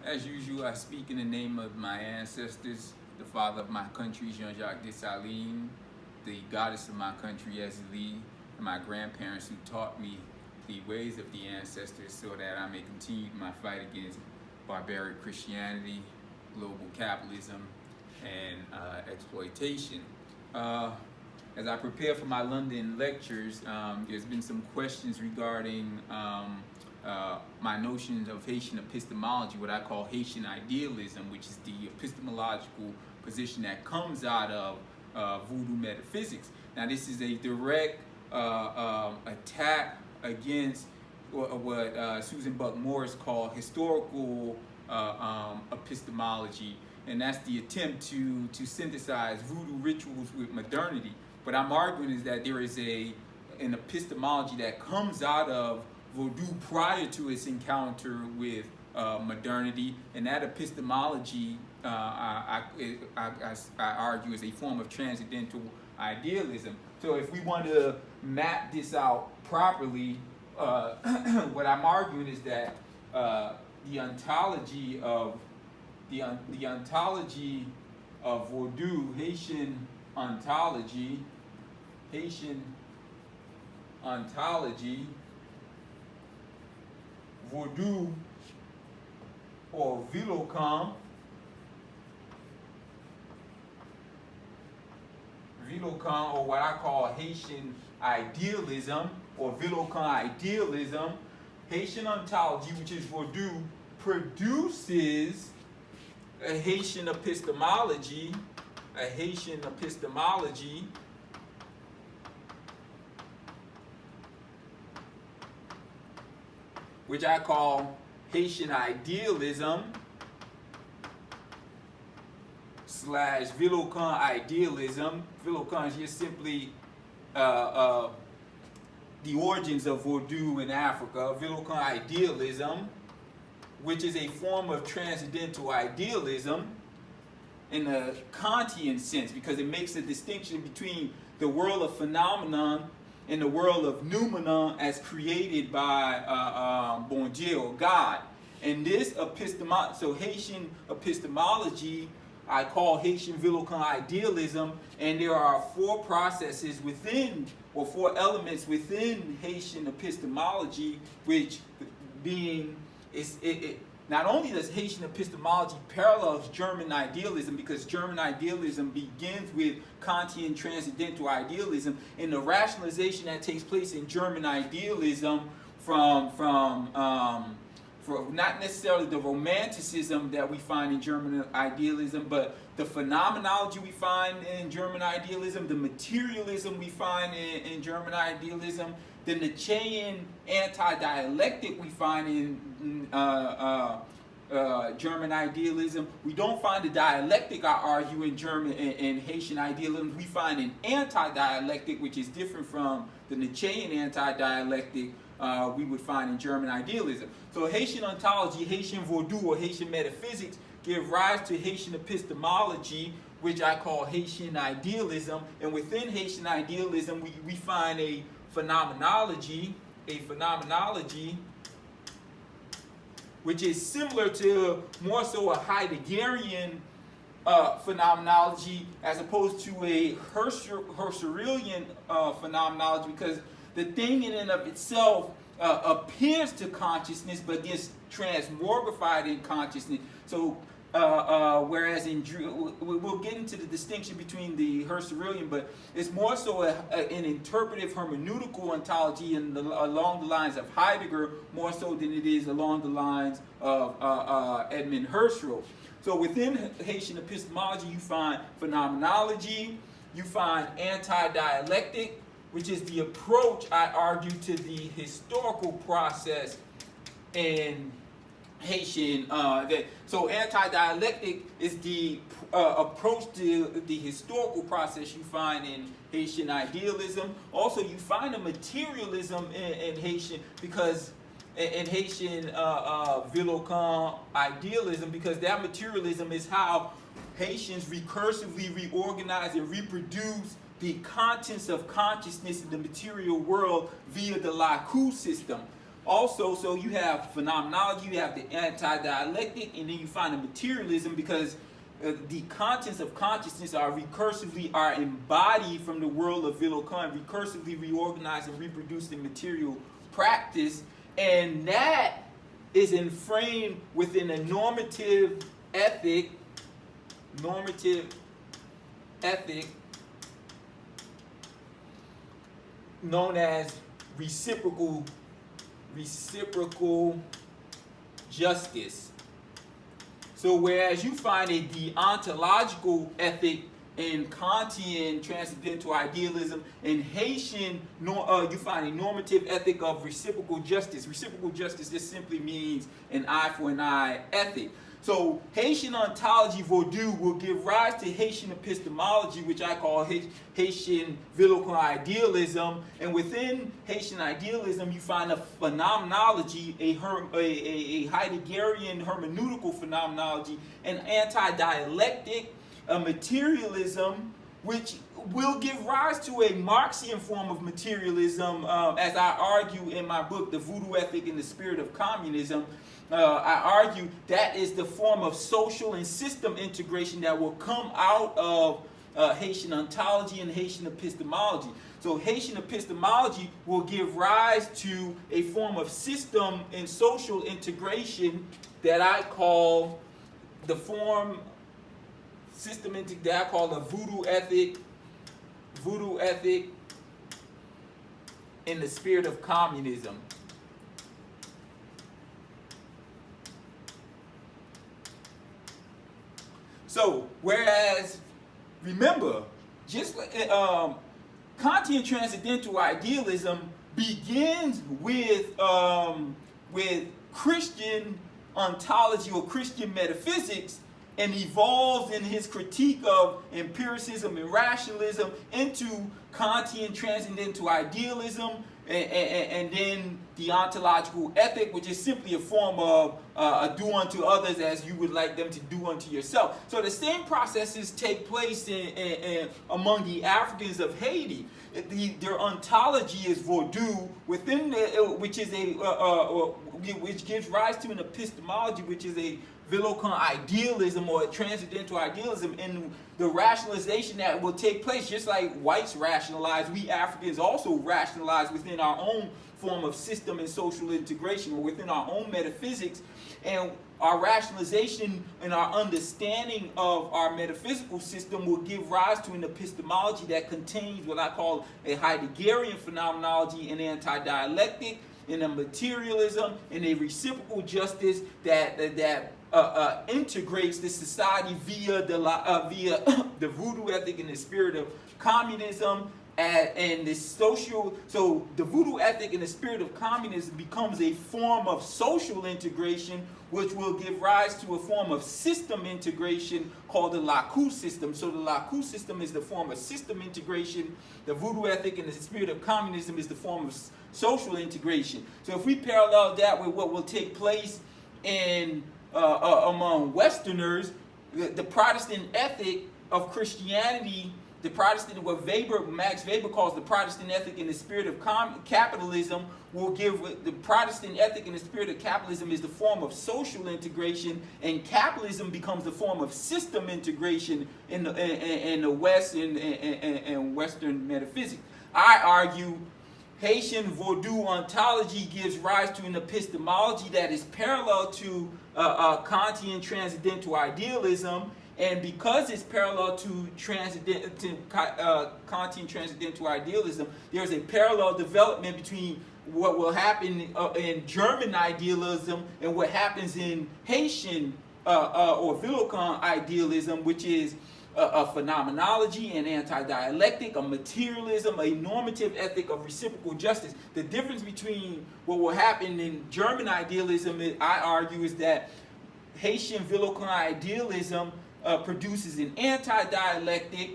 As usual, I speak in the name of my ancestors, the father of my country, Jean-Jacques Dessalines, the goddess of my country, Ezeli, and my grandparents who taught me the ways of the ancestors so that I may continue my fight against barbaric Christianity, global capitalism, and exploitation. As I prepare for my London lectures, there's been some questions regarding my notions of Haitian epistemology, what I call Haitian idealism, which is the epistemological position that comes out of Voodoo metaphysics. Now, this is a direct attack against what Susan Buck-Morss called historical epistemology, and that's the attempt to synthesize voodoo rituals with modernity. What I'm arguing is that there is an epistemology that comes out of Vodou prior to its encounter with modernity, and that epistemology, I argue, is a form of transcendental idealism. So if we want to map this out properly, what I'm arguing is that the ontology of Vodou, Haitian ontology, Vodou, or Vilokan, or what I call Haitian idealism, or Vilokan idealism, Haitian ontology, which is Vodou, produces a Haitian epistemology, which I call Haitian idealism / Vilokan idealism. Vilokan is just simply the origins of Vodou in Africa. Vilokan idealism, which is a form of transcendental idealism in a Kantian sense, because it makes a distinction between the world of phenomenon and the world of noumenon as created by Bon Dieu, or God. And this so Haitian epistemology, I call Haitian Vilokan idealism, and there are four processes within, or four elements within Haitian epistemology, which being, not only does Haitian epistemology parallels German idealism, because German idealism begins with Kantian transcendental idealism, and the rationalization that takes place in German idealism from not necessarily the romanticism that we find in German idealism, but the phenomenology we find in German idealism, the materialism we find in German idealism, the Nietzschean anti-dialectic we find in German idealism. We don't find the dialectic, I argue, in Haitian idealism. We find an anti-dialectic, which is different from the Nietzschean anti-dialectic we would find in German idealism. So Haitian ontology, Haitian Vodou, or Haitian metaphysics give rise to Haitian epistemology, which I call Haitian idealism. And within Haitian idealism, we find a phenomenology, which is similar to more so a Heideggerian phenomenology as opposed to a Husserlian phenomenology, because the thing in and of itself appears to consciousness but gets transmogrified in consciousness. So whereas we'll get into the distinction between the Husserlian, but it's more so an interpretive hermeneutical ontology along the lines of Heidegger, more so than it is along the lines of Edmund Husserl. So within Haitian epistemology, you find phenomenology, you find anti-dialectic, which is the approach, I argue, to the historical process in Haitian. So anti-dialectic is the approach to the historical process you find in Haitian idealism. Also, you find a materialism in Haitian, because in Haitian Vilokan idealism, because that materialism is how Haitians recursively reorganize and reproduce the contents of consciousness in the material world via the Lakou system. Also, so you have phenomenology, you have the anti-dialectic, and then you find the materialism, because the contents of consciousness are embodied from the world of Vilokan, recursively reorganized and reproduced in material practice, and that is enframed within a normative ethic known as reciprocal justice. So whereas you find a deontological ethic in Kantian transcendental idealism, in Haitian you find a normative ethic of reciprocal justice. Reciprocal justice just simply means an eye for an eye ethic. So Haitian Ontology Vodou will give rise to Haitian Epistemology, which I call Haitian Vilokan Idealism. And within Haitian Idealism, you find a phenomenology, a Heideggerian hermeneutical phenomenology, an anti-dialectic, a materialism, which will give rise to a Marxian form of materialism, as I argue in my book, The Voodoo Ethic and the Spirit of Communism. I argue that is the form of social and system integration that will come out of Haitian ontology and Haitian epistemology. So Haitian epistemology will give rise to a form of system and social integration that I call the form that I call the Voodoo ethic in the spirit of communism. So, whereas, remember, just Kantian transcendental idealism begins with Christian ontology or Christian metaphysics, and evolves in his critique of empiricism and rationalism into Kantian transcendental idealism, and then the ontological ethic, which is simply a form of do unto others as you would like them to do unto yourself. So the same processes take place among the Africans of Haiti. Their ontology is Vodou, which gives rise to an epistemology, which is a Vilokan idealism or a transcendental idealism, and the rationalization that will take place, just like whites rationalize, we Africans also rationalize within our own form of system and social integration, or within our own metaphysics, and our rationalization and our understanding of our metaphysical system will give rise to an epistemology that contains what I call a Heideggerian phenomenology, an anti-dialectic, and a materialism, and a reciprocal justice that integrates the society via the Voodoo ethic and the spirit of communism, and the social. So the Voodoo ethic and the spirit of communism becomes a form of social integration, which will give rise to a form of system integration called the Lakou system. So the Lakou system is the form of system integration. The Voodoo ethic and the spirit of communism is the form of social integration. So if we parallel that with what will take place in among Westerners, the Protestant ethic of Christianity, the Protestant, what Max Weber calls the Protestant ethic in the spirit of capitalism, will give the Protestant ethic in the spirit of capitalism is the form of social integration, and capitalism becomes the form of system integration in the West and Western metaphysics. I argue Haitian Vodou Ontology gives rise to an epistemology that is parallel to Kantian transcendental idealism, and because it's parallel to Kantian transcendental idealism, there's a parallel development between what will happen in German idealism and what happens in Haitian or Vilokan idealism, which is a phenomenology, an anti-dialectic, a materialism, a normative ethic of reciprocal justice. The difference between what will happen in German idealism, I argue, is that Haitian Vilokan idealism produces an anti-dialectic,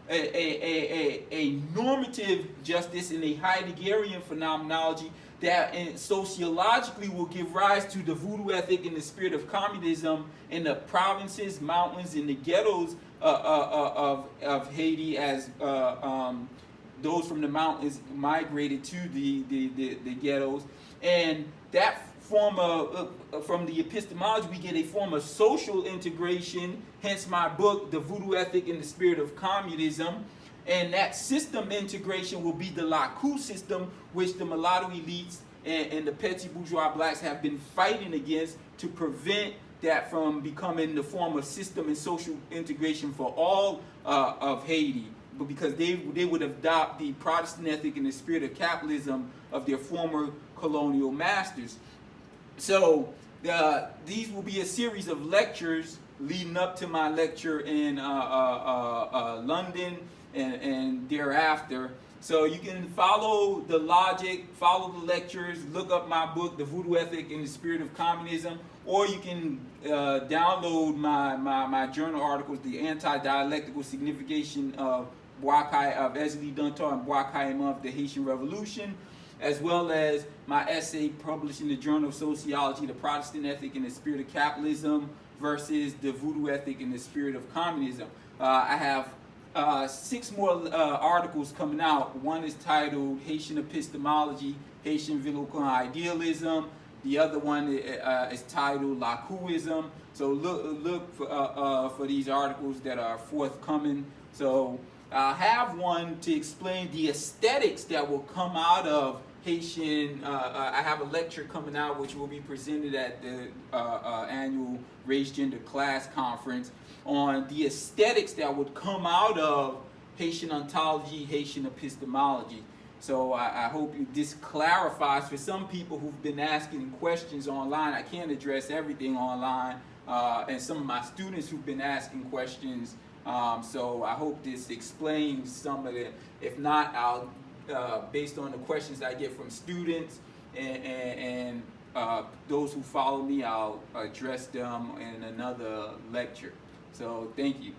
a normative justice, and a Heideggerian phenomenology that sociologically will give rise to the Voodoo ethic and the spirit of communism in the provinces, mountains, and the ghettos of Haiti, as those from the mountains migrated to the ghettos. And that form of, from the epistemology, we get a form of social integration, hence my book, The Voodoo Ethic in the Spirit of Communism. And that system integration will be the Lakou system, which the mulatto elites and the petty bourgeois blacks have been fighting against to prevent that from becoming the form of system and social integration for all of Haiti. But because they would adopt the Protestant ethic and the spirit of capitalism of their former colonial masters. So these will be a series of lectures leading up to my lecture in London and thereafter. So you can follow the logic, follow the lectures, look up my book, The Voodoo Ethic in the Spirit of Communism, or you can download my journal articles, The Anti-Dialectical Signification of Ezeli Dantar and Boakai of the Haitian Revolution, as well as my essay published in the Journal of Sociology, The Protestant Ethic in the Spirit of Capitalism versus the Voodoo Ethic in the Spirit of Communism. I have 6 more articles coming out. One is titled Haitian Epistemology, Haitian Vilokan Idealism. The other one is titled Lakouism. So look for these articles that are forthcoming. So I have one to explain the aesthetics that will come out of Haitian. I have a lecture coming out which will be presented at the annual Race Gender Class Conference on the aesthetics that would come out of Haitian Ontology, Haitian Epistemology. So I hope this clarifies for some people who've been asking questions online. I can't address everything online, and some of my students who've been asking questions. So I hope this explains some of it. If not, I'll, based on the questions I get from students and those who follow me, I'll address them in another lecture. So thank you.